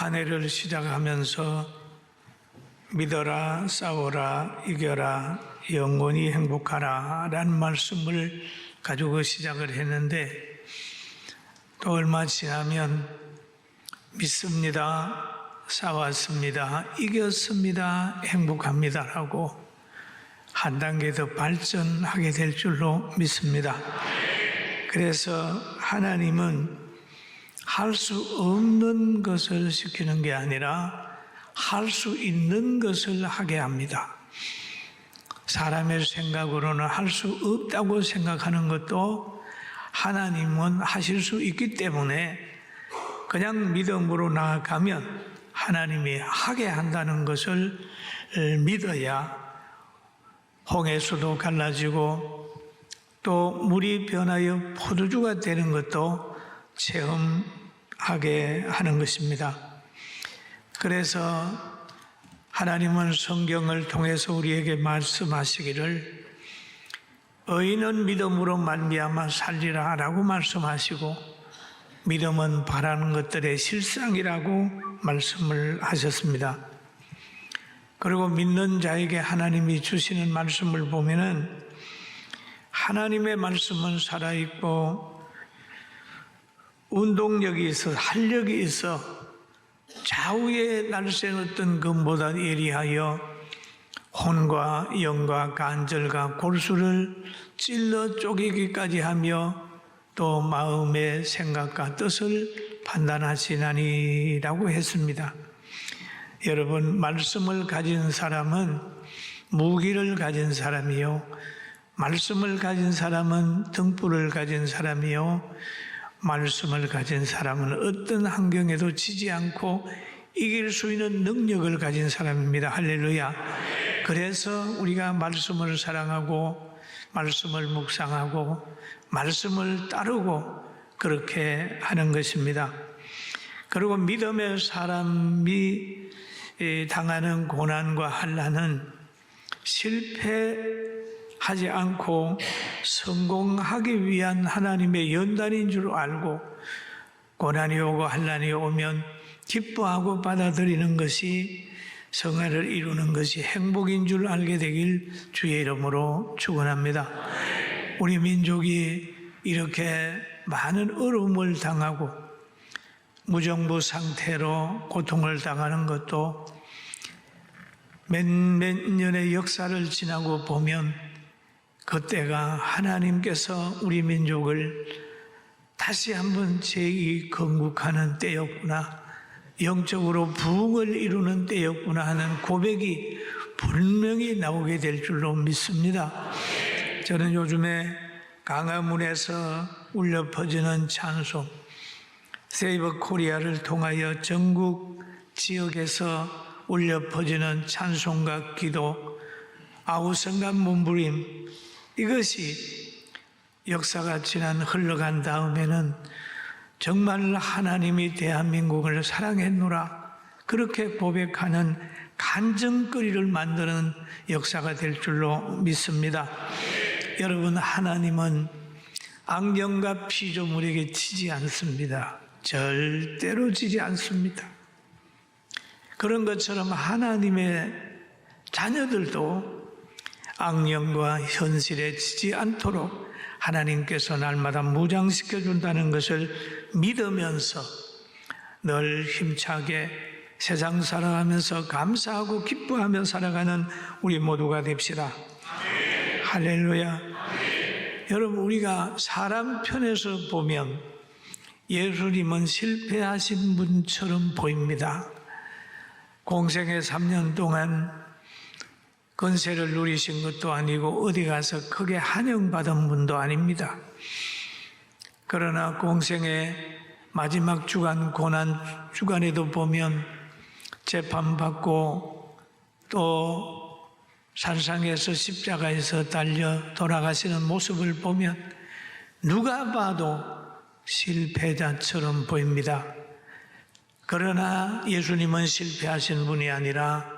한 해를 시작하면서 믿어라, 싸워라, 이겨라, 영원히 행복하라 라는 말씀을 가지고 시작을 했는데 또 얼마 지나면 믿습니다, 싸웠습니다, 이겼습니다, 행복합니다 라고 한 단계 더 발전하게 될 줄로 믿습니다. 그래서 하나님은 할 수 없는 것을 시키는 게 아니라 할 수 있는 것을 하게 합니다. 사람의 생각으로는 할 수 없다고 생각하는 것도 하나님은 하실 수 있기 때문에 그냥 믿음으로 나아가면 하나님이 하게 한다는 것을 믿어야 홍해수도 갈라지고 또 물이 변하여 포도주가 되는 것도 체험하게 하는 것입니다. 그래서 하나님은 성경을 통해서 우리에게 말씀하시기를 의인은 믿음으로 말미암아 살리라 라고 말씀하시고 믿음은 바라는 것들의 실상이라고 말씀을 하셨습니다. 그리고 믿는 자에게 하나님이 주시는 말씀을 보면은 하나님의 말씀은 살아있고 운동력이 있어 활력이 있어 좌우에 날쌘 금보다 예리하여 혼과 영과 간절과 골수를 찔러 쪼개기까지 하며 또 마음의 생각과 뜻을 판단하시나니라고 했습니다. 여러분, 말씀을 가진 사람은 무기를 가진 사람이요, 말씀을 가진 사람은 등불을 가진 사람이요, 말씀을 가진 사람은 어떤 환경에도 지지 않고 이길 수 있는 능력을 가진 사람입니다. 할렐루야. 그래서 우리가 말씀을 사랑하고 말씀을 묵상하고 말씀을 따르고 그렇게 하는 것입니다. 그리고 믿음의 사람이 당하는 고난과 환난은 실패하지 않고 성공하기 위한 하나님의 연단인 줄 알고 고난이 오고 환난이 오면 기뻐하고 받아들이는 것이 성화를 이루는 것이 행복인 줄 알게 되길 주의 이름으로 축원합니다. 우리 민족이 이렇게 많은 어려움을 당하고 무정부 상태로 고통을 당하는 것도 몇 년의 역사를 지나고 보면 그때가 하나님께서 우리 민족을 다시 한번 재건국하는 때였구나, 영적으로 부흥을 이루는 때였구나 하는 고백이 분명히 나오게 될 줄로 믿습니다. 저는 요즘에 강화문에서 울려 퍼지는 찬송, 세이버 코리아를 통하여 전국 지역에서 울려 퍼지는 찬송과 기도, 아우성간 몸부림, 이것이 역사가 흘러간 다음에는 정말 하나님이 대한민국을 사랑했노라 그렇게 고백하는 간증거리를 만드는 역사가 될 줄로 믿습니다. 여러분, 하나님은 악령과 피조물에게 지지 않습니다. 절대로 지지 않습니다. 그런 것처럼 하나님의 자녀들도 악령과 현실에 지지 않도록 하나님께서 날마다 무장시켜 준다는 것을 믿으면서 늘 힘차게 세상 살아가면서 감사하고 기뻐하며 살아가는 우리 모두가 됩시다. 할렐루야. 여러분, 우리가 사람 편에서 보면 예수님은 실패하신 분처럼 보입니다. 공생의 3년 동안 건세를 누리신 것도 아니고 어디 가서 크게 환영받은 분도 아닙니다. 그러나 공생의 마지막 주간, 고난 주간에도 보면 재판받고 또 산상에서 십자가에서 달려 돌아가시는 모습을 보면 누가 봐도 실패자처럼 보입니다. 그러나 예수님은 실패하신 분이 아니라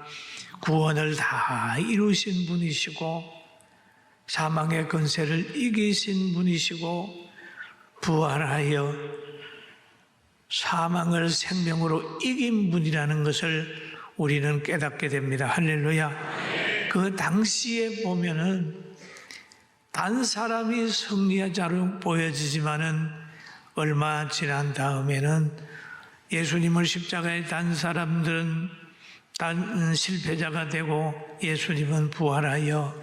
구원을 다 이루신 분이시고 사망의 권세를 이기신 분이시고 부활하여 사망을 생명으로 이긴 분이라는 것을 우리는 깨닫게 됩니다. 할렐루야. 그 당시에 보면은 단 사람이 승리자로 보여지지만은 얼마 지난 다음에는 예수님을 십자가에 단 사람들은 단 실패자가 되고 예수님은 부활하여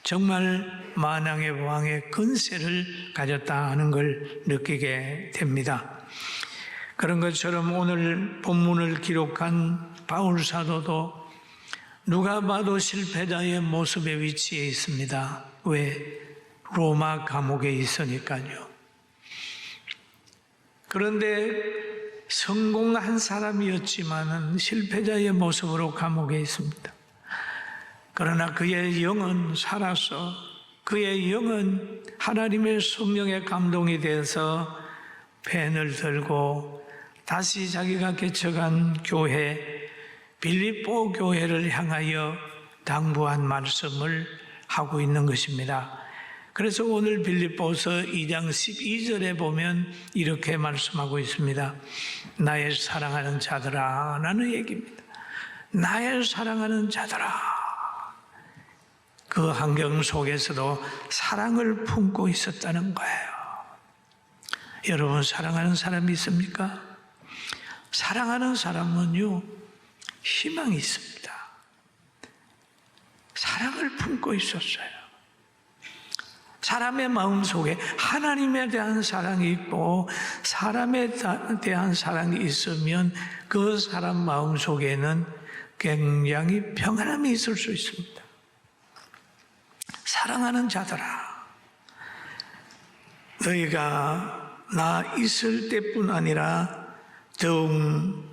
정말 만왕의 왕의 권세를 가졌다 하는 걸 느끼게 됩니다. 그런 것처럼 오늘 본문을 기록한 바울 사도도 누가 봐도 실패자의 모습에 위치해 있습니다. 왜? 로마 감옥에 있으니까요. 그런데 성공한 사람이었지만은 실패자의 모습으로 감옥에 있습니다. 그러나 그의 영은 살아서 그의 영은 하나님의 성령의 감동이 돼서 펜을 들고 다시 자기가 개척한 교회 빌립보 교회를 향하여 당부한 말씀을 하고 있는 것입니다. 그래서 오늘 빌립보서 2장 12절에 보면 이렇게 말씀하고 있습니다. 나의 사랑하는 자들아, 라는 얘기입니다. 나의 사랑하는 자들아. 그 환경 속에서도 사랑을 품고 있었다는 거예요. 여러분, 사랑하는 사람이 있습니까? 사랑하는 사람은요, 희망이 있습니다. 사랑을 품고 있었어요. 사람의 마음속에 하나님에 대한 사랑이 있고 사람에 대한 사랑이 있으면 그 사람 마음속에는 굉장히 평안함이 있을 수 있습니다. 사랑하는 자들아, 너희가 나 있을 때뿐 아니라 더욱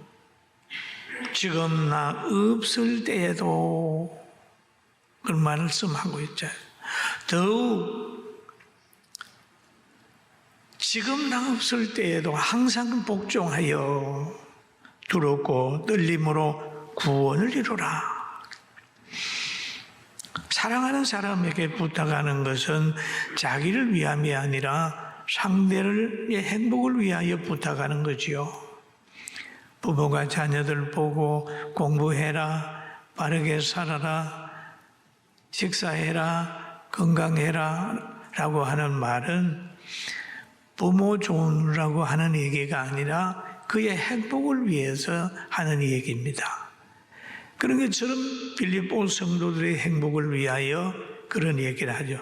지금 나 없을 때에도 그런 말씀하고 있죠. 더욱 지금 나 없을 때에도 항상 복종하여 두렵고 떨림으로 구원을 이루라. 사랑하는 사람에게 부탁하는 것은 자기를 위함이 아니라 상대의 행복을 위하여 부탁하는 거지요. 부모가 자녀들 보고 공부해라, 빠르게 살아라, 식사해라, 건강해라 라고 하는 말은 부모 좋으라고 하는 얘기가 아니라 그의 행복을 위해서 하는 얘기입니다. 그런 것처럼 빌립보 성도들의 행복을 위하여 그런 얘기를 하죠.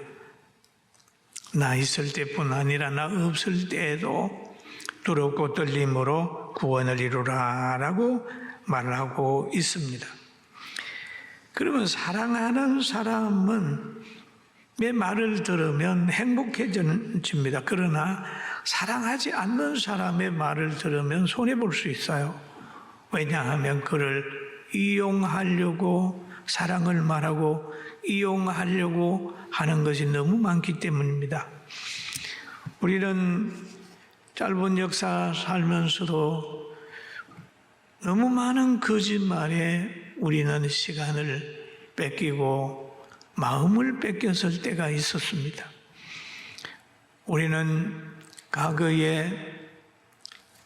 나 있을 때뿐 아니라 나 없을 때에도 두렵고 떨림으로 구원을 이루라 라고 말하고 있습니다. 그러면 사랑하는 사람은 내 말을 들으면 행복해집니다. 그러나 사랑하지 않는 사람의 말을 들으면 손해볼 수 있어요. 왜냐하면 그를 이용하려고 사랑을 말하고 이용하려고 하는 것이 너무 많기 때문입니다. 우리는 짧은 역사 살면서도 너무 많은 거짓말에 우리는 시간을 뺏기고 마음을 뺏겼을 때가 있었습니다. 우리는 과거에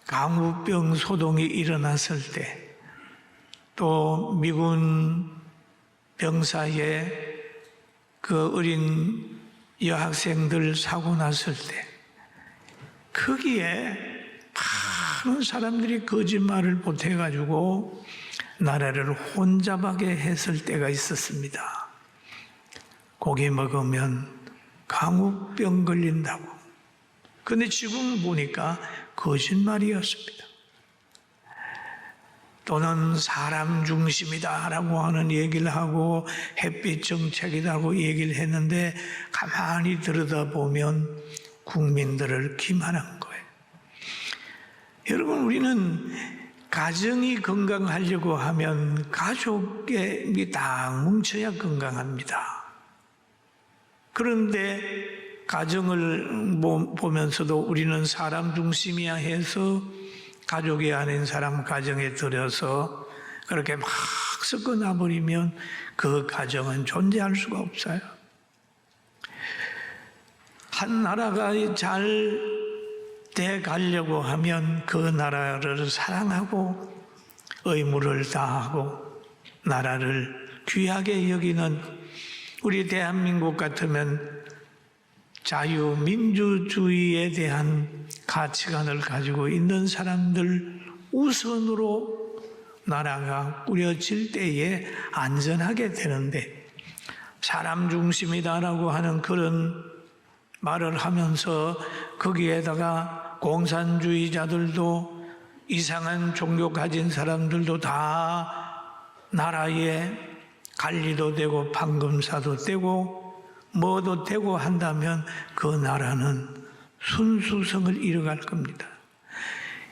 강우병 소동이 일어났을 때 또 미군 병사에 그 어린 여학생들 사고 났을 때 거기에 많은 사람들이 거짓말을 보태가지고 나라를 혼잡하게 했을 때가 있었습니다. 고기 먹으면 강우병 걸린다고. 그런데 지금 보니까 거짓말이었습니다. 또는 사람 중심이다라고 하는 얘기를 하고 햇빛 정책이라고 얘기를 했는데 가만히 들여다보면 국민들을 기만한 거예요. 여러분, 우리는 가정이 건강하려고 하면 가족이 딱 뭉쳐야 건강합니다. 그런데 가정을 보면서도 우리는 사람 중심이야 해서 가족이 아닌 사람 가정에 들여서 그렇게 막 섞어놔버리면 그 가정은 존재할 수가 없어요. 한 나라가 잘 때 가려고 하면 그 나라를 사랑하고 의무를 다하고 나라를 귀하게 여기는 우리 대한민국 같으면 자유민주주의에 대한 가치관을 가지고 있는 사람들 우선으로 나라가 꾸려질 때에 안전하게 되는데, 사람 중심이다라고 하는 그런 말을 하면서 거기에다가 공산주의자들도 이상한 종교 가진 사람들도 다 나라에 관리도 되고 판검사도 되고 뭐도 되고 한다면 그 나라는 순수성을 잃어갈 겁니다.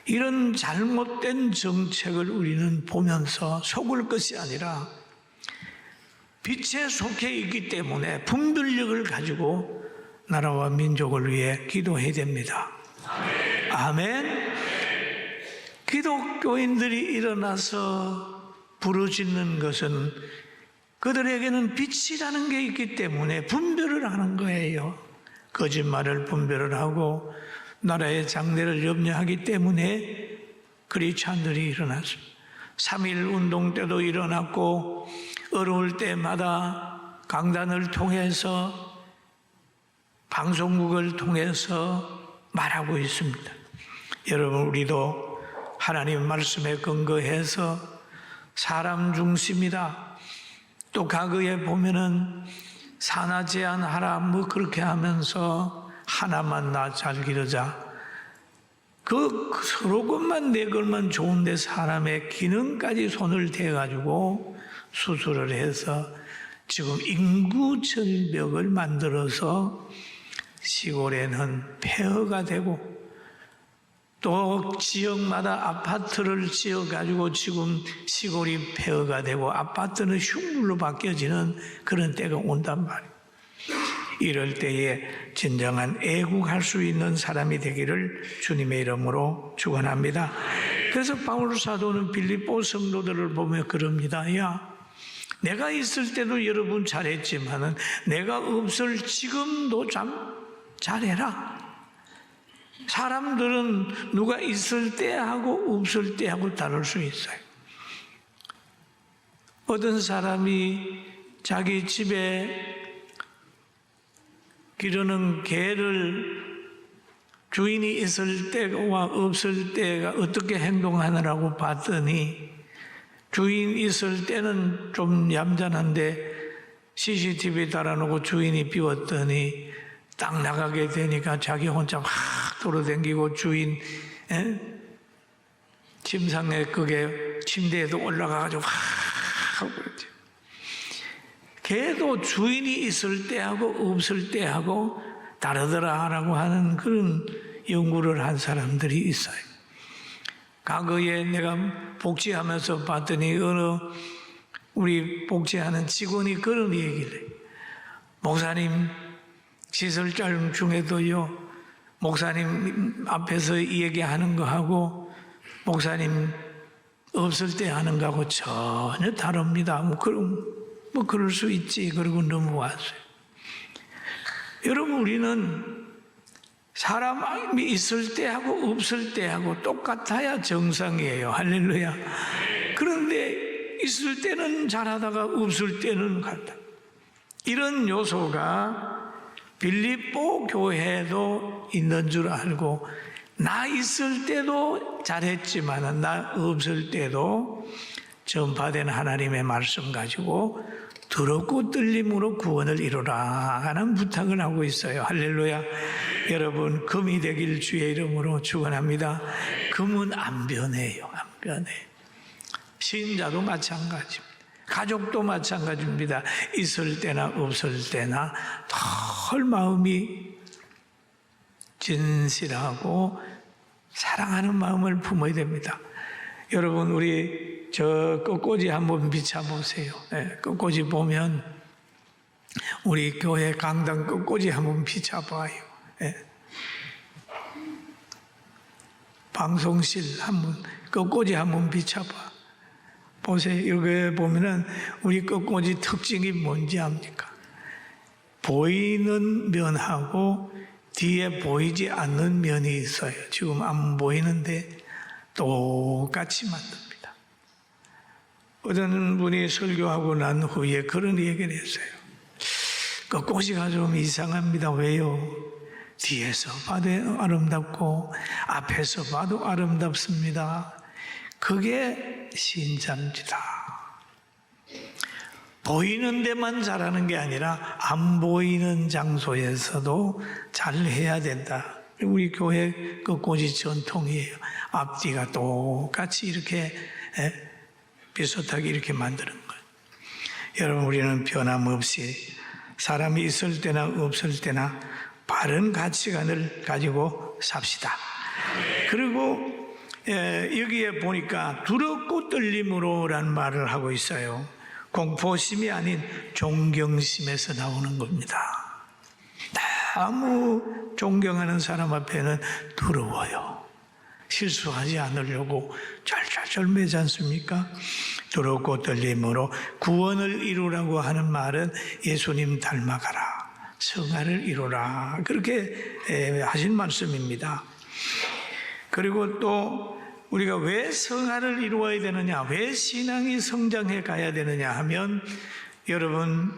이런 잘못된 정책을 우리는 보면서 속을 것이 아니라 빛에 속해 있기 때문에 분별력을 가지고 나라와 민족을 위해 기도해야 됩니다. 아멘. 기독교인들이 일어나서 부르짖는 것은 그들에게는 빛이라는 게 있기 때문에 분별을 하는 거예요. 거짓말을 분별을 하고 나라의 장래를 염려하기 때문에 크리스찬들이 일어났습니다. 3.1 운동 때도 일어났고 어려울 때마다 강단을 통해서 방송국을 통해서 말하고 있습니다. 여러분, 우리도 하나님 말씀에 근거해서 사람 중심이다. 또 과거에 보면은 산하 제한하라 뭐 그렇게 하면서 하나만 나 잘 기르자. 그 서로 것만 내 것만 좋은데 사람의 기능까지 손을 대가지고 수술을 해서 지금 인구 절벽을 만들어서 시골에는 폐허가 되고 또 지역마다 아파트를 지어가지고 지금 시골이 폐허가 되고 아파트는 흉물로 바뀌어지는 그런 때가 온단 말이에요. 이럴 때에 진정한 애국할 수 있는 사람이 되기를 주님의 이름으로 축원합니다. 그래서 바울 사도는 빌립보 성도들을 보며 그럽니다. 야, 내가 있을 때도 여러분 잘했지만은 내가 없을 지금도 참 잘해라. 사람들은 누가 있을 때하고 없을 때하고 다를 수 있어요. 어떤 사람이 자기 집에 기르는 개를 주인이 있을 때와 없을 때가 어떻게 행동하느라고 봤더니 주인 있을 때는 좀 얌전한데 CCTV 달아놓고 주인이 비웠더니 딱 나가게 되니까 자기 혼자 막 돌아다니고 주인 침상에 그게 침대에도 올라가가지고 막 하고 그러죠. 걔도 주인이 있을 때하고 없을 때하고 다르더라라고 하는 그런 연구를 한 사람들이 있어요. 과거에 내가 복지하면서 봤더니 어느 우리 복지하는 직원이 그런 얘기를 해요. 목사님 시설장 중에도요, 목사님 앞에서 얘기하는 거하고 목사님 없을 때 하는 거하고 전혀 다릅니다. 뭐 그럴 수 있지. 그러고 넘어왔어요. 여러분, 우리는 사람이 있을 때하고 없을 때하고 똑같아야 정상이에요. 할렐루야. 그런데 있을 때는 잘하다가 없을 때는 같다. 이런 요소가 빌립보 교회에도 있는 줄 알고 나 있을 때도 잘했지만 나 없을 때도 전파된 하나님의 말씀 가지고 들었고 떨림으로 구원을 이루라 하는 부탁을 하고 있어요. 할렐루야. 여러분, 금이 되길 주의 이름으로 축원합니다. 금은 안 변해요. 안 변해. 신자도 마찬가지입니다. 가족도 마찬가지입니다. 있을 때나 없을 때나 늘 마음이 진실하고 사랑하는 마음을 품어야 됩니다. 여러분, 우리 저 꽃꽂이 한번 비춰보세요. 꽃꽂이 보면 우리 교회 강당 꽃꽂이 한번 비춰봐요. 방송실 한번 꽃꽂이 한번 비춰봐. 보세요. 여기 보면은 우리 꽃꽂이 특징이 뭔지 압니까? 보이는 면하고 뒤에 보이지 않는 면이 있어요. 지금 안 보이는데 똑같이 만듭니다. 어떤 분이 설교하고 난 후에 그런 얘기를 했어요. 그 꼬시가 좀 이상합니다. 왜요? 뒤에서 봐도 아름답고 앞에서 봐도 아름답습니다. 그게 신자입니다. 보이는 데만 잘하는 게 아니라 안 보이는 장소에서도 잘 해야 된다. 우리 교회 그 꼬지 전통이에요. 앞뒤가 똑같이 이렇게 비슷하게 이렇게 만드는 거예요. 여러분, 우리는 변함없이 사람이 있을 때나 없을 때나 바른 가치관을 가지고 삽시다. 그리고 여기에 보니까 두렵고 떨림으로라는 말을 하고 있어요. 공포심이 아닌 존경심에서 나오는 겁니다. 너무 존경하는 사람 앞에는 두려워요. 실수하지 않으려고 짤짤짤 매지 않습니까? 두렵고 떨림으로 구원을 이루라고 하는 말은 예수님 닮아가라, 성화를 이루라, 그렇게 하신 말씀입니다. 그리고 또 우리가 왜 성화를 이루어야 되느냐, 왜 신앙이 성장해 가야 되느냐 하면, 여러분,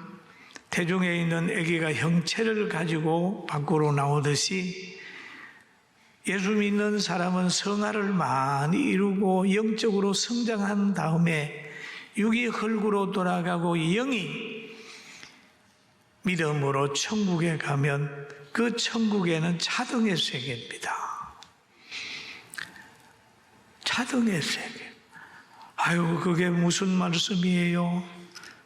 태중에 있는 아기가 형체를 가지고 밖으로 나오듯이 예수 믿는 사람은 성화를 많이 이루고 영적으로 성장한 다음에 육이 흙으로 돌아가고 영이 믿음으로 천국에 가면 그 천국에는 차등의 세계입니다. 차등의 세계. 아유, 그게 무슨 말씀이에요?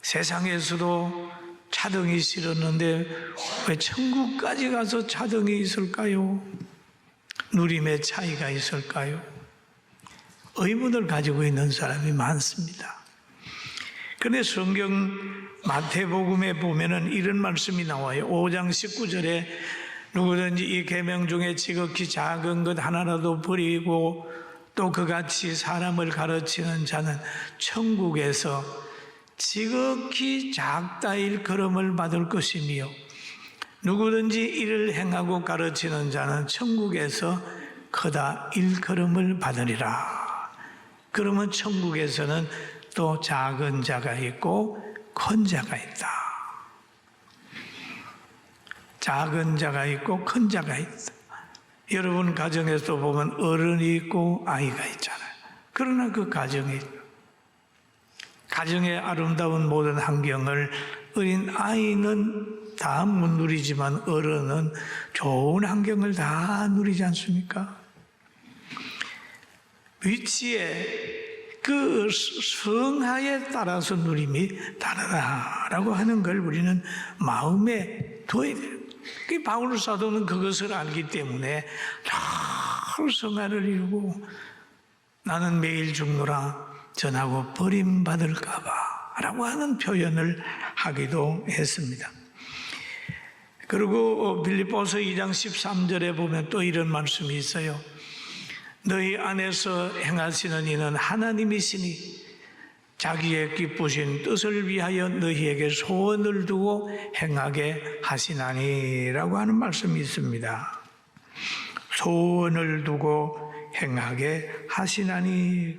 세상에서도 차등이 싫었는데 왜 천국까지 가서 차등이 있을까요? 누림의 차이가 있을까요? 의문을 가지고 있는 사람이 많습니다. 그런데 성경 마태복음에 보면은 이런 말씀이 나와요. 5장 19절에 누구든지 이 계명 중에 지극히 작은 것 하나라도 버리고 또 그같이 사람을 가르치는 자는 천국에서 지극히 작다 일컬음을 받을 것이며 누구든지 이를 행하고 가르치는 자는 천국에서 크다 일컬음을 받으리라. 그러면 천국에서는 또 작은 자가 있고 큰 자가 있다. 작은 자가 있고 큰 자가 있다. 여러분 가정에서 보면 어른이 있고 아이가 있잖아요. 그러나 그 가정의 아름다운 모든 환경을 어린 아이는 다 못 누리지만 어른은 좋은 환경을 다 누리지 않습니까? 위치에 그 성하에 따라서 누림이 다르다라고 하는 걸 우리는 마음에 둬야 돼요. 그 바울 사도는 그것을 알기 때문에 늘 성화를 이루고 나는 매일 죽노라 전하고 버림받을까봐 라고 하는 표현을 하기도 했습니다. 그리고 빌립보서 2장 13절에 보면 또 이런 말씀이 있어요. 너희 안에서 행하시는 이는 하나님이시니 자기의 기쁘신 뜻을 위하여 너희에게 소원을 두고 행하게 하시나니 라고 하는 말씀이 있습니다. 소원을 두고 행하게 하시나니.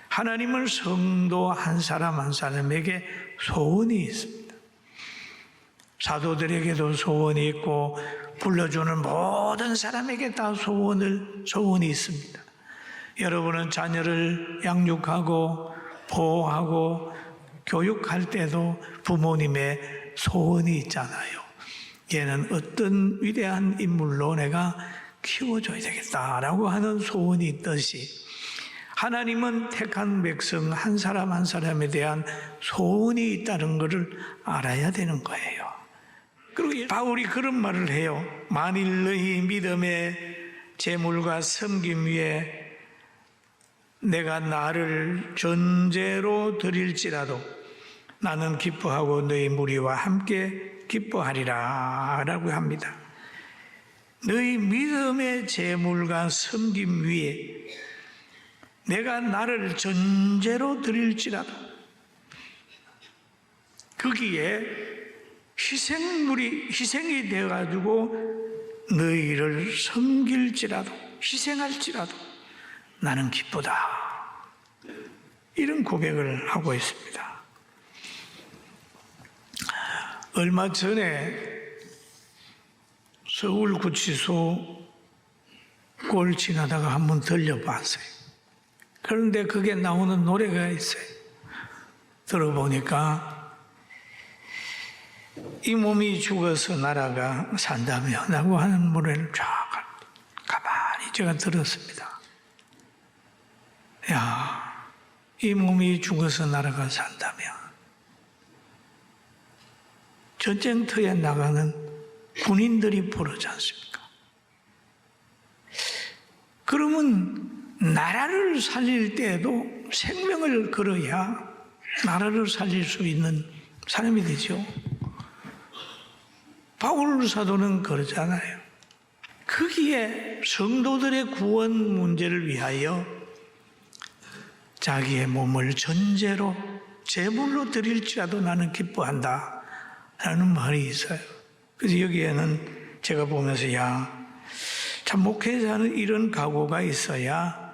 하나님은 성도 한 사람 한 사람에게 소원이 있습니다. 사도들에게도 소원이 있고 불러주는 모든 사람에게 다 소원이 있습니다. 여러분은 자녀를 양육하고 보호하고 교육할 때도 부모님의 소원이 있잖아요. 얘는 어떤 위대한 인물로 내가 키워줘야 되겠다라고 하는 소원이 있듯이 하나님은 택한 백성 한 사람 한 사람에 대한 소원이 있다는 것을 알아야 되는 거예요. 그리고 바울이 그런 말을 해요. 만일 너희 믿음의 재물과 섬김 위에 내가 나를 전제로 드릴지라도 나는 기뻐하고 너희 무리와 함께 기뻐하리라 라고 합니다. 너희 믿음의 재물과 섬김 위에 내가 나를 전제로 드릴지라도 거기에 희생이 되어가지고 너희를 섬길지라도, 희생할지라도 나는 기쁘다. 이런 고백을 하고 있습니다. 얼마 전에 서울구치소 꼴 지나다가 한번 들려봤어요. 그런데 그게 나오는 노래가 있어요. 들어보니까 이 몸이 죽어서 나라가 산다면 라고 하는 노래를 쫙 가만히 제가 들었습니다. 야, 이 몸이 죽어서 나라가 산다면 전쟁터에 나가는 군인들이 부르지 않습니까? 그러면 나라를 살릴 때에도 생명을 걸어야 나라를 살릴 수 있는 사람이 되죠. 바울 사도는 그러잖아요. 거기에 성도들의 구원 문제를 위하여 자기의 몸을 전제로 제물로 드릴지라도 나는 기뻐한다 라는 말이 있어요. 그래서 여기에는 제가 보면서 참 목회자는 이런 각오가 있어야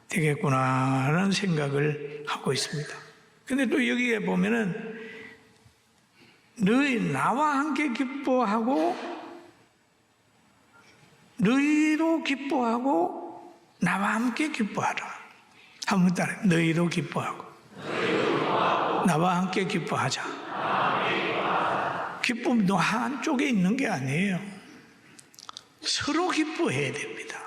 되겠구나라는 생각을 하고 있습니다. 근데 또 여기에 보면은 너희 나와 함께 기뻐하고 너희도 기뻐하고 나와 함께 기뻐하라. 한번 따라 너희도 기뻐하고 나와 함께 기뻐하자. 기쁨도 한쪽에 있는 게 아니에요. 서로 기뻐해야 됩니다.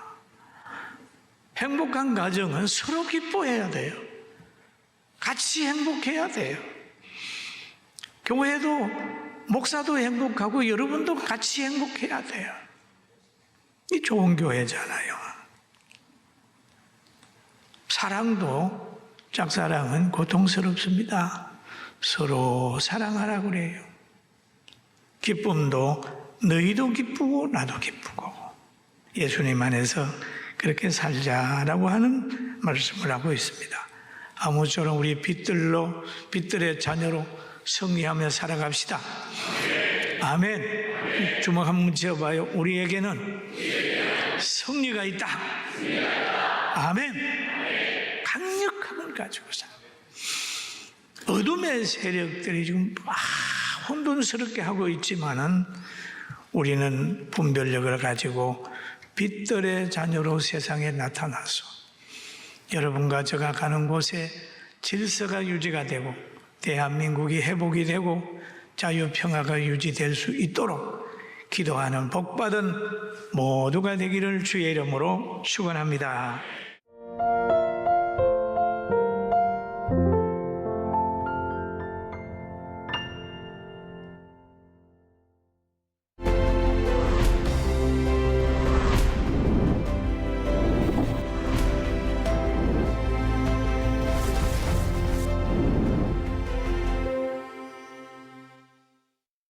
행복한 가정은 서로 기뻐해야 돼요. 같이 행복해야 돼요. 교회도 목사도 행복하고 여러분도 같이 행복해야 돼요. 이 좋은 교회잖아요. 사랑도 짝사랑은 고통스럽습니다. 서로 사랑하라고 그래요. 기쁨도 너희도 기쁘고 나도 기쁘고 예수님 안에서 그렇게 살자라고 하는 말씀을 하고 있습니다. 아무쪼록 우리 빛들의 자녀로 승리하며 살아갑시다. 아멘. 주먹 한번 지어봐요. 우리에게는 승리가 있다. 아멘. 강력함을 가지고 살아. 어둠의 세력들이 지금 막 혼돈스럽게 하고 있지만은 우리는 분별력을 가지고 빛들의 자녀로 세상에 나타나서 여러분과 제가 가는 곳에 질서가 유지가 되고 대한민국이 회복이 되고 자유평화가 유지될 수 있도록 기도하는 복받은 모두가 되기를 주의 이름으로 축원합니다.